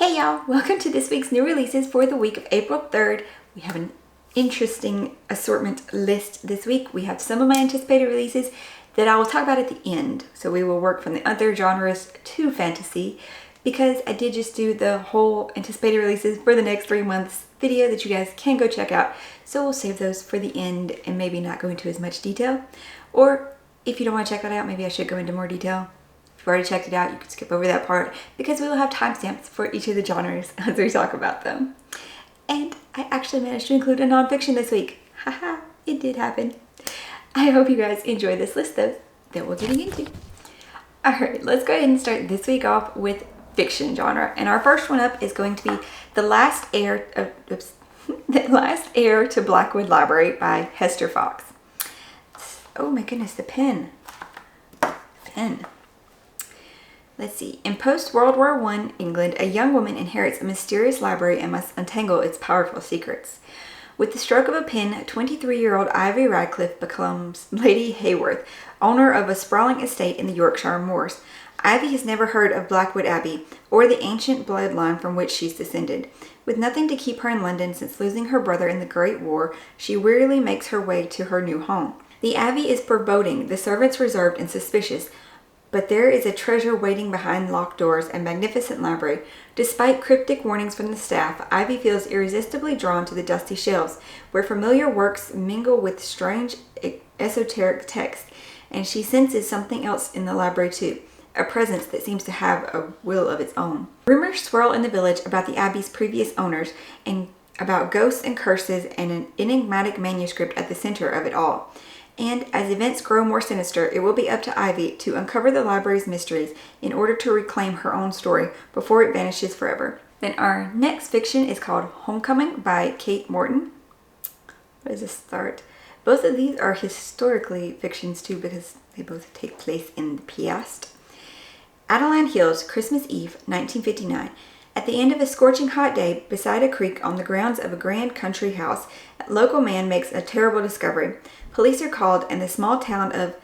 Hey y'all, welcome to this week's new releases for the week of April 3rd. We have an interesting assortment list this week. We have some of my anticipated releases that I will talk about at the end. So we will work from the other genres to fantasy because I did just do the whole anticipated releases for the next 3 months video that you guys can go check out. So we'll save those for the end and maybe not go into as much detail. Or if you don't want to check that out, maybe I should go into more detail. If you've already checked it out, you can skip over that part because we will have timestamps for each of the genres as we talk about them. And I actually managed to include a nonfiction this week. Haha, it did happen. I hope you guys enjoy this list though that we're getting into. Alright, let's go ahead and start this week off with fiction genre. And our first one up is going to be The Last Heir to Blackwood Library by Hester Fox. Oh my goodness, the pen. Let's see. In post-World War I England, a young woman inherits a mysterious library and must untangle its powerful secrets. With the stroke of a pen, 23-year-old Ivy Radcliffe becomes Lady Hayworth, owner of a sprawling estate in the Yorkshire moors. Ivy has never heard of Blackwood Abbey or the ancient bloodline from which she's descended. With nothing to keep her in London since losing her brother in the Great War, she wearily makes her way to her new home. The Abbey is foreboding, the servants reserved and suspicious, but there is a treasure waiting behind locked doors and magnificent library. Despite cryptic warnings from the staff, Ivy feels irresistibly drawn to the dusty shelves, where familiar works mingle with strange esoteric texts, and she senses something else in the library too, a presence that seems to have a will of its own. Rumors swirl in the village about the Abbey's previous owners, and about ghosts and curses and an enigmatic manuscript at the center of it all. And as events grow more sinister, it will be up to Ivy to uncover the library's mysteries in order to reclaim her own story before it vanishes forever. Then our next fiction is called Homecoming by Kate Morton. Where does this start? Both of these are historically fictions too because they both take place in the past. Adeline Hills, Christmas Eve, 1959. At the end of a scorching hot day, beside a creek on the grounds of a grand country house, a local man makes a terrible discovery. Police are called and the small town of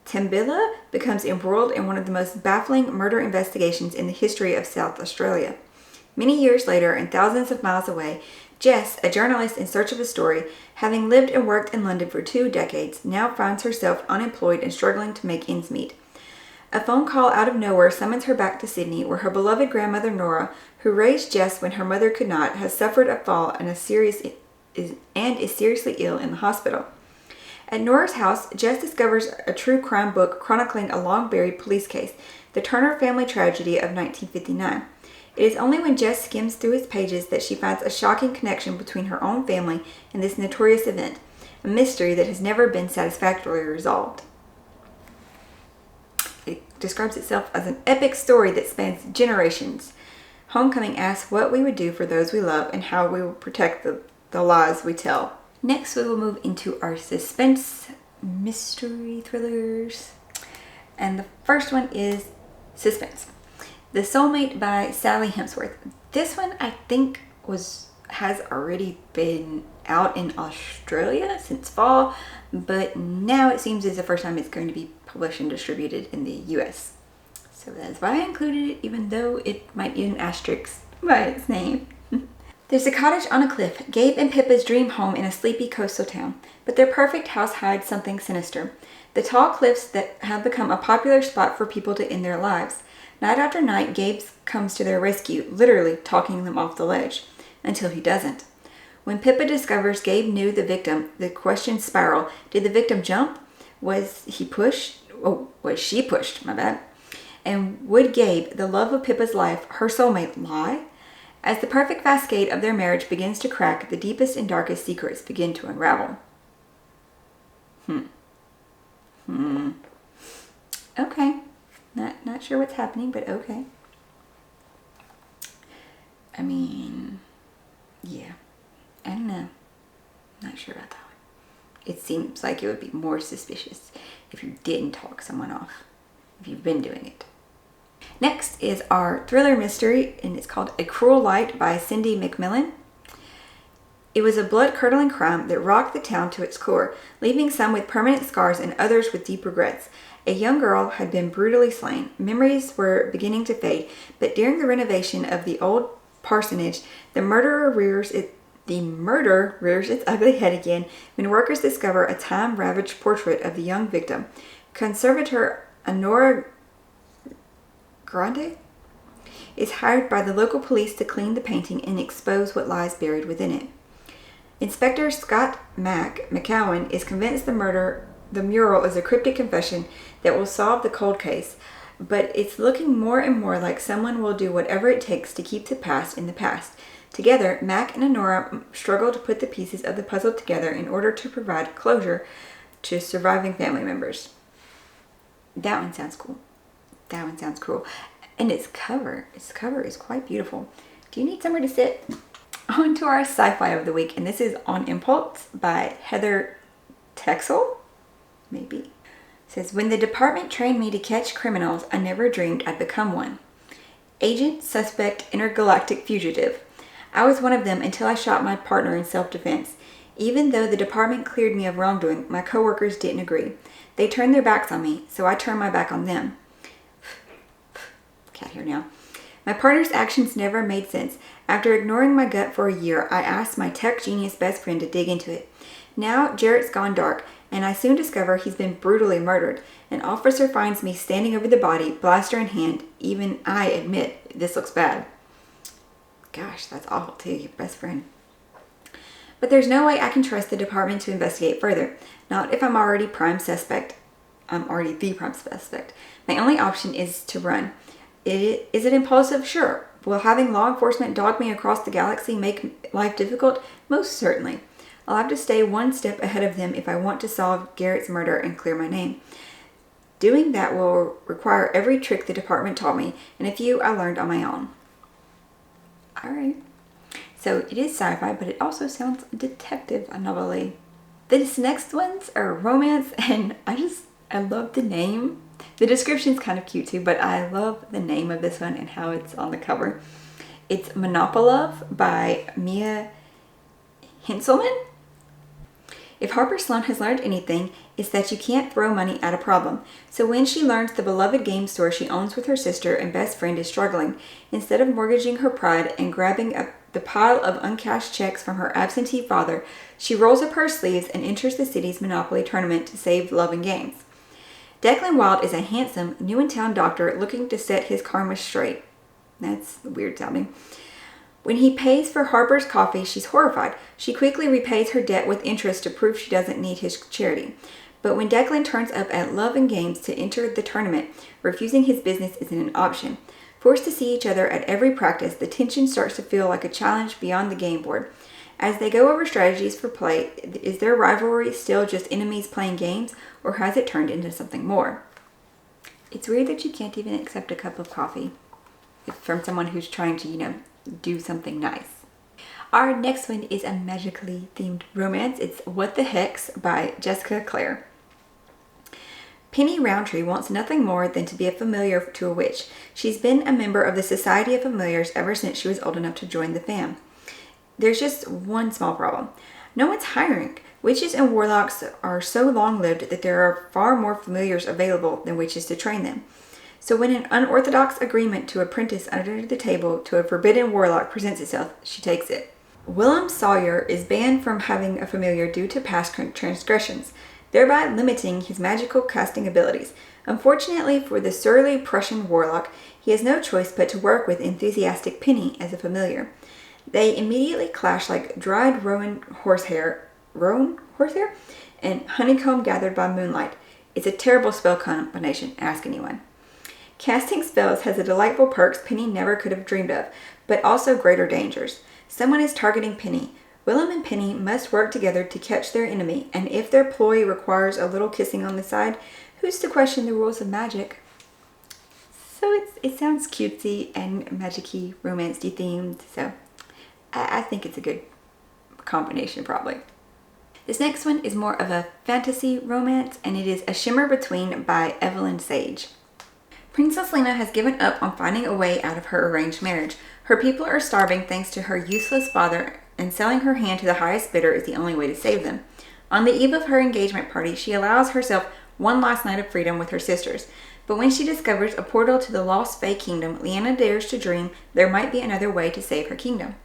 Tambilla becomes embroiled in one of the most baffling murder investigations in the history of South Australia. Many years later and thousands of miles away, Jess, a journalist in search of a story, having lived and worked in London for 2 decades, now finds herself unemployed and struggling to make ends meet. A phone call out of nowhere summons her back to Sydney, where her beloved grandmother Nora, who raised Jess when her mother could not, has suffered a fall and is seriously ill in the hospital. At Nora's house, Jess discovers a true crime book chronicling a long-buried police case, the Turner family tragedy of 1959. It is only when Jess skims through its pages that she finds a shocking connection between her own family and this notorious event, a mystery that has never been satisfactorily resolved. It describes itself as an epic story that spans generations. Homecoming asks what we would do for those we love and how we will protect the lies we tell. Next, we will move into our suspense mystery thrillers. And the first one is Suspence. The Soulmate by Sally Hemsworth. This one I think has already been out in Australia since fall, but now it seems it's the first time it's going to be published and distributed in the US. So that's why I included it, even though it might be an asterisk by its name. There's a cottage on a cliff, Gabe and Pippa's dream home in a sleepy coastal town, but their perfect house hides something sinister. The tall cliffs that have become a popular spot for people to end their lives. Night after night, Gabe comes to their rescue, literally talking them off the ledge, until he doesn't. When Pippa discovers Gabe knew the victim, the questions spiral. Did the victim jump? Was he pushed? Oh, was she pushed? My bad. And would Gabe, the love of Pippa's life, her soulmate, lie? As the perfect cascade of their marriage begins to crack, the deepest and darkest secrets begin to unravel. Okay. Not sure what's happening, but okay. I mean, yeah. I don't know. Not sure about that one. It seems like it would be more suspicious if you didn't talk someone off, if you've been doing it. Next is our thriller mystery, and it's called A Cruel Light by Cindy McMillan. It was a blood-curdling crime that rocked the town to its core, leaving some with permanent scars and others with deep regrets. A young girl had been brutally slain. Memories were beginning to fade, but during the renovation of the old parsonage, the murder rears its ugly head again when workers discover a time-ravaged portrait of the young victim. Conservator Honora Grande is hired by the local police to clean the painting and expose what lies buried within it. Inspector Scott McCowan is convinced the mural is a cryptic confession that will solve the cold case, but it's looking more and more like someone will do whatever it takes to keep the past in the past. Together, Mac and Honora struggle to put the pieces of the puzzle together in order to provide closure to surviving family members. That one sounds cool. And its cover is quite beautiful. Do you need somewhere to sit? On to our sci-fi of the week, and this is On Impulse by Heather Texel. Maybe. It says, when the department trained me to catch criminals, I never dreamed I'd become one. Agent, suspect, intergalactic fugitive. I was one of them until I shot my partner in self-defense. Even though the department cleared me of wrongdoing, my coworkers didn't agree. They turned their backs on me, so I turned my back on them. Cat here now. My partner's actions never made sense. After ignoring my gut for a year, I asked my tech genius best friend to dig into it. Now, Jarrett's gone dark, and I soon discover he's been brutally murdered. An officer finds me standing over the body, blaster in hand. Even I admit, this looks bad. Gosh, that's awful too, your best friend. But there's no way I can trust the department to investigate further. Not if I'm already the prime suspect. My only option is to run. Is it impulsive? Sure. Will having law enforcement dog me across the galaxy make life difficult? Most certainly. I'll have to stay one step ahead of them if I want to solve Garrett's murder and clear my name. Doing that will require every trick the department taught me, and a few I learned on my own. Alright. So it is sci-fi, but it also sounds detective novelty. These next ones are romance, and I love the name. The description's kind of cute too, but I love the name of this one and how it's on the cover. It's Monopolove by Mia Hinselman. If Harper Sloan has learned anything, it's that you can't throw money at a problem. So when she learns the beloved game store she owns with her sister and best friend is struggling, instead of mortgaging her pride and grabbing up the pile of uncashed checks from her absentee father, she rolls up her sleeves and enters the city's Monopoly tournament to save love and games. Declan Wilde is a handsome, new-in-town doctor looking to set his karma straight. That's weird sounding. When he pays for Harper's coffee, she's horrified. She quickly repays her debt with interest to prove she doesn't need his charity. But when Declan turns up at Love and Games to enter the tournament, refusing his business isn't an option. Forced to see each other at every practice, the tension starts to feel like a challenge beyond the game board. As they go over strategies for play, is their rivalry still just enemies playing games, or has it turned into something more? It's weird that you can't even accept a cup of coffee from someone who's trying to, do something nice. Our next one is a magically themed romance. It's What the Hex by Jessica Clare. Penny Roundtree wants nothing more than to be a familiar to a witch. She's been a member of the Society of Familiars ever since she was old enough to join the fam. There's just one small problem. No one's hiring. Witches and warlocks are so long-lived that there are far more familiars available than witches to train them. So when an unorthodox agreement to apprentice under the table to a forbidden warlock presents itself, she takes it. Willem Sawyer is banned from having a familiar due to past transgressions, thereby limiting his magical casting abilities. Unfortunately for the surly Prussian warlock, he has no choice but to work with enthusiastic Penny as a familiar. They immediately clash like dried roan horsehair, and honeycomb gathered by moonlight. It's a terrible spell combination, ask anyone. Casting spells has the delightful perks Penny never could have dreamed of, but also greater dangers. Someone is targeting Penny. Willem and Penny must work together to catch their enemy, and if their ploy requires a little kissing on the side, who's to question the rules of magic? So it sounds cutesy and magic-y, romance-y themed, so I think it's a good combination probably. This next one is more of a fantasy romance, and it is A Shimmer Between by Evelyn Sage. Princess Lena has given up on finding a way out of her arranged marriage. Her people are starving thanks to her useless father and selling her hand to the highest bidder is the only way to save them. On the eve of her engagement party, she allows herself one last night of freedom with her sisters. But when she discovers a portal to the lost Fae Kingdom, Leanna dares to dream there might be another way to save her kingdom.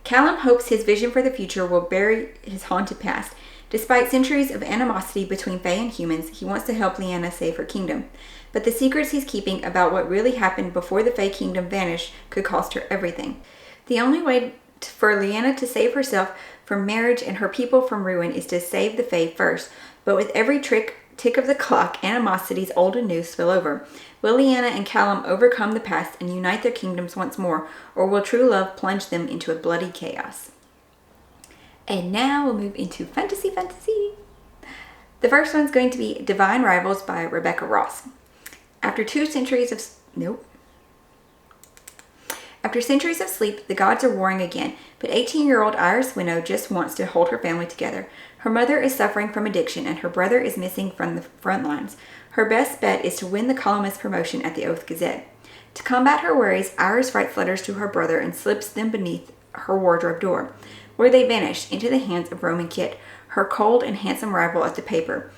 Callum hopes his vision for the future will bury his haunted past. Despite centuries of animosity between Fae and humans, he wants to help Leanna save her kingdom. But the secrets he's keeping about what really happened before the Fae Kingdom vanished could cost her everything. The only way for Leanna to save herself from marriage and her people from ruin is to save the Fae first. But with every tick of the clock, animosities old and new spill over. Will Leanna and Callum overcome the past and unite their kingdoms once more, or will true love plunge them into a bloody chaos? And now we'll move into fantasy. The first one's going to be Divine Rivals by Rebecca Ross. After centuries of sleep, the gods are warring again, but 18-year-old Iris Winnow just wants to hold her family together. Her mother is suffering from addiction, and her brother is missing from the front lines. Her best bet is to win the columnist promotion at the Oath Gazette. To combat her worries, Iris writes letters to her brother and slips them beneath her wardrobe door, where they vanish into the hands of Roman Kit, her cold and handsome rival at the paper.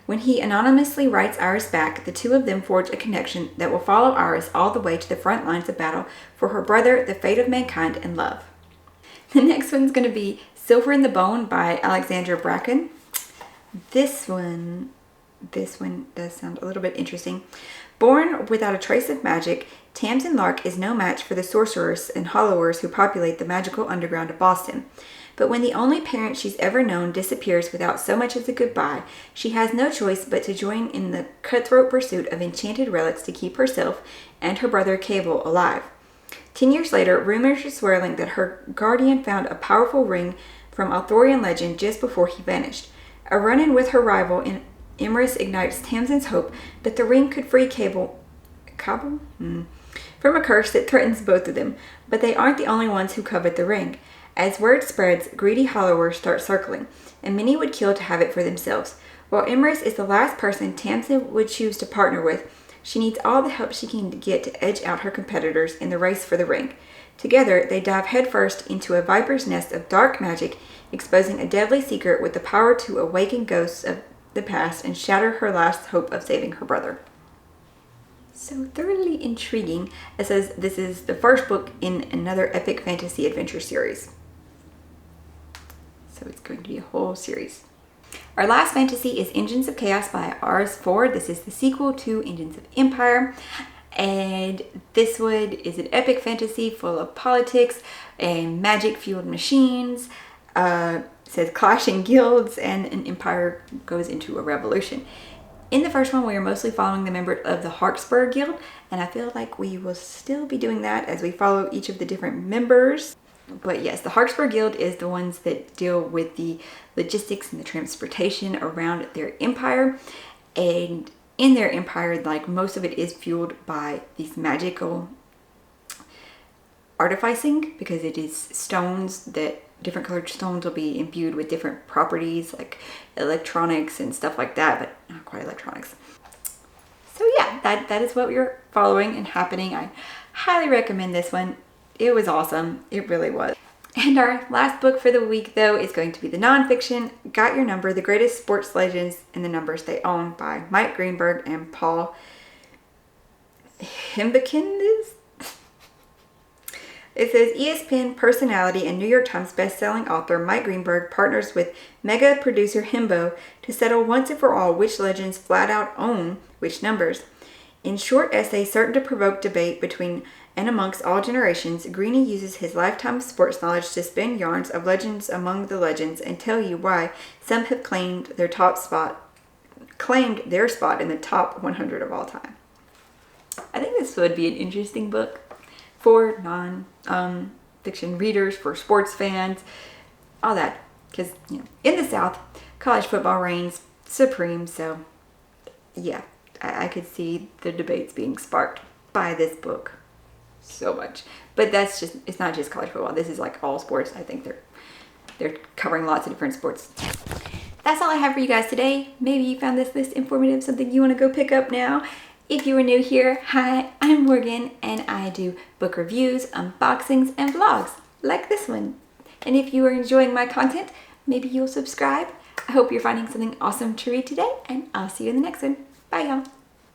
When he anonymously writes Iris back, the two of them forge a connection that will follow Iris all the way to the front lines of battle for her brother, the fate of mankind, and love. The next one's going to be Silver in the Bone by Alexandra Bracken. This one does sound a little bit interesting. Born without a trace of magic, Tamsin Lark is no match for the sorcerers and hollowers who populate the magical underground of Boston. But when the only parent she's ever known disappears without so much as a goodbye, she has no choice but to join in the cutthroat pursuit of enchanted relics to keep herself and her brother Cable alive. 10 years later, rumors are swirling that her guardian found a powerful ring from Arthurian legend just before he vanished. A run-in with her rival in Emrys ignites Tamsin's hope that the ring could free Cable from a curse that threatens both of them, but they aren't the only ones who covet the ring. As word spreads, greedy hollowers start circling, and many would kill to have it for themselves. While Emrys is the last person Tamsin would choose to partner with, she needs all the help she can get to edge out her competitors in the race for the ring. Together, they dive headfirst into a viper's nest of dark magic, exposing a deadly secret with the power to awaken ghosts of the past and shatter her last hope of saving her brother. So thoroughly intriguing. It says this is the first book in another epic fantasy adventure series. So it's going to be a whole series. Our last fantasy is Engines of Chaos by R.S. Ford. This is the sequel to Engines of Empire. And this one is an epic fantasy full of politics and magic-fueled machines. Says clashing guilds and an empire goes into a revolution. In the first one, we are mostly following the members of the Harksburg Guild, and I feel like we will still be doing that as we follow each of the different members. But yes, the Harksburg Guild is the ones that deal with the logistics and the transportation around their empire. And in their empire, like most of it is fueled by these magical artificing, because it is stones that different colored stones will be imbued with different properties like electronics and stuff like that, but not quite electronics. So yeah, that is what we're following and happening. I highly recommend this one. It was awesome. It really was. And our last book for the week, though, is going to be the nonfiction, Got Your Number, The Greatest Sports Legends and the Numbers They Own by Mike Greenberg and Paul Himbekind. It says ESPN personality and New York Times bestselling author Mike Greenberg partners with mega producer Himbo to settle once and for all which legends flat out own which numbers. In short essay certain to provoke debate between and amongst all generations, Greenie uses his lifetime of sports knowledge to spin yarns of legends among the legends and tell you why some have claimed their spot in the top 100 of all time. I think this would be an interesting book for non-fiction readers, for sports fans, all that. Because, in the South, college football reigns supreme, so yeah, I could see the debates being sparked by this book so much. But it's not just college football. This is like all sports. I think they're covering lots of different sports. That's all I have for you guys today. Maybe you found this list informative, something you want to go pick up now. If you are new here, hi, I'm Morgan, and I do book reviews, unboxings, and vlogs like this one. And if you are enjoying my content, maybe you'll subscribe. I hope you're finding something awesome to read today, and I'll see you in the next one. Bye, y'all.